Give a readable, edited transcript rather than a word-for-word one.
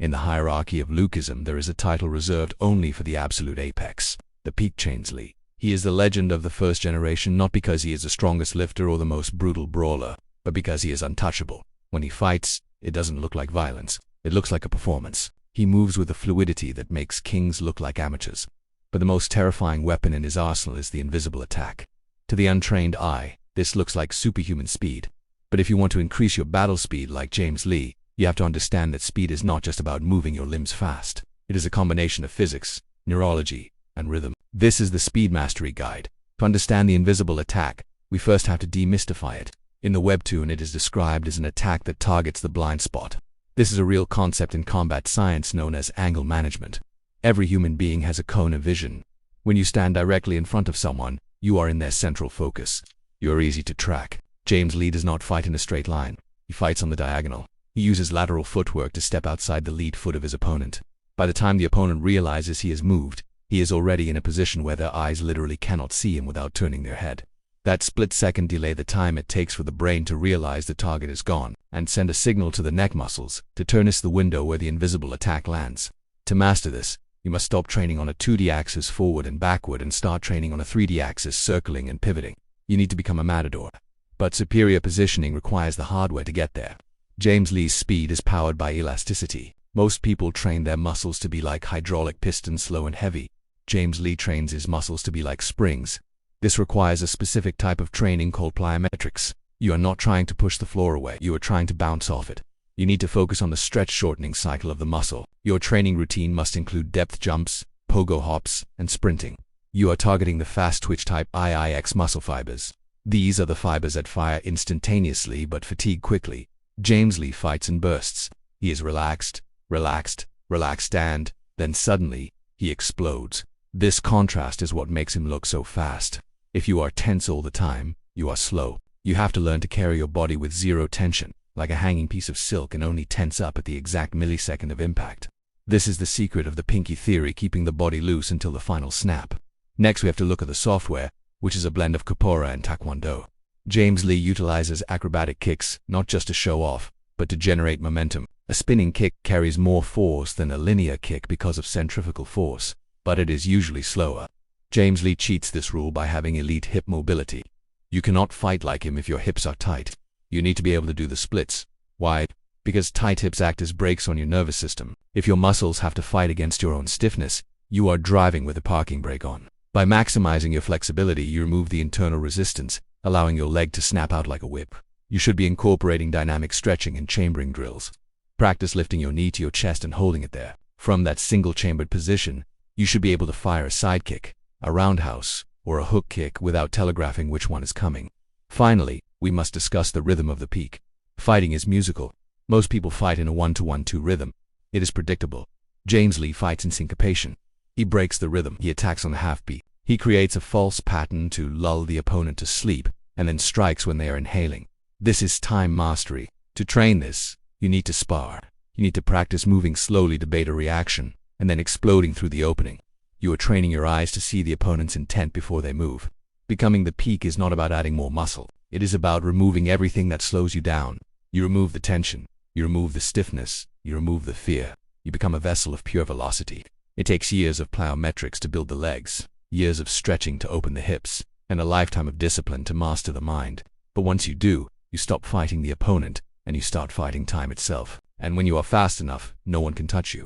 In the hierarchy of Lookism, there is a title reserved only for the absolute apex, the peak James Lee. He is the legend of the first generation not because he is the strongest lifter or the most brutal brawler, but because he is untouchable. When he fights, it doesn't look like violence. It looks like a performance. He moves with a fluidity that makes kings look like amateurs. But the most terrifying weapon in his arsenal is the invisible attack. To the untrained eye, this looks like superhuman speed. But if you want to increase your battle speed like James Lee, you have to understand that speed is not just about moving your limbs fast. It is a combination of physics, neurology, and rhythm. This is the Speed Mastery Guide. To understand the invisible attack, we first have to demystify it. In the webtoon, it is described as an attack that targets the blind spot. This is a real concept in combat science known as angle management. Every human being has a cone of vision. When you stand directly in front of someone, you are in their central focus. You are easy to track. James Lee does not fight in a straight line. He fights on the diagonal. He uses lateral footwork to step outside the lead foot of his opponent. By the time the opponent realizes he has moved, he is already in a position where their eyes literally cannot see him without turning their head. That split-second delay the time it takes for the brain to realize the target is gone and send a signal to the neck muscles to turn the window where the invisible attack lands. To master this, you must stop training on a 2D axis forward and backward and start training on a 3D axis circling and pivoting. You need to become a matador. But superior positioning requires the hardware to get there. James Lee's speed is powered by elasticity. Most people train their muscles to be like hydraulic pistons, slow and heavy. James Lee trains his muscles to be like springs. This requires a specific type of training called plyometrics. You are not trying to push the floor away, you are trying to bounce off it. You need to focus on the stretch-shortening cycle of the muscle. Your training routine must include depth jumps, pogo hops, and sprinting. You are targeting the fast twitch type IIX muscle fibers. These are the fibers that fire instantaneously but fatigue quickly. James Lee fights in bursts. He is relaxed, relaxed, relaxed, and then suddenly, he explodes. This contrast is what makes him look so fast. If you are tense all the time, you are slow. You have to learn to carry your body with zero tension, like a hanging piece of silk, and only tense up at the exact millisecond of impact. This is the secret of the pinky theory, keeping the body loose until the final snap. Next, we have to look at the software, which is a blend of Capoeira and Taekwondo. James Lee utilizes acrobatic kicks, not just to show off, but to generate momentum. A spinning kick carries more force than a linear kick because of centrifugal force, but it is usually slower. James Lee cheats this rule by having elite hip mobility. You cannot fight like him if your hips are tight. You need to be able to do the splits. Why? Because tight hips act as brakes on your nervous system. If your muscles have to fight against your own stiffness, you are driving with a parking brake on. By maximizing your flexibility, you remove the internal resistance, allowing your leg to snap out like a whip. You should be incorporating dynamic stretching and chambering drills. Practice lifting your knee to your chest and holding it there. From that single-chambered position, you should be able to fire a side kick, a roundhouse, or a hook kick without telegraphing which one is coming. Finally, we must discuss the rhythm of the peak. Fighting is musical. Most people fight in a 1-2-1-2 rhythm. It is predictable. James Lee fights in syncopation. He breaks the rhythm. He attacks on the half beat. He creates a false pattern to lull the opponent to sleep and then strikes when they are inhaling. This is time mastery. To train this, you need to spar. You need to practice moving slowly to bait a reaction and then exploding through the opening. You are training your eyes to see the opponent's intent before they move. Becoming the peak is not about adding more muscle. It is about removing everything that slows you down. You remove the tension. You remove the stiffness. You remove the fear. You become a vessel of pure velocity. It takes years of plyometrics to build the legs, years of stretching to open the hips, and a lifetime of discipline to master the mind. But once you do, you stop fighting the opponent, and you start fighting time itself. And when you are fast enough, no one can touch you.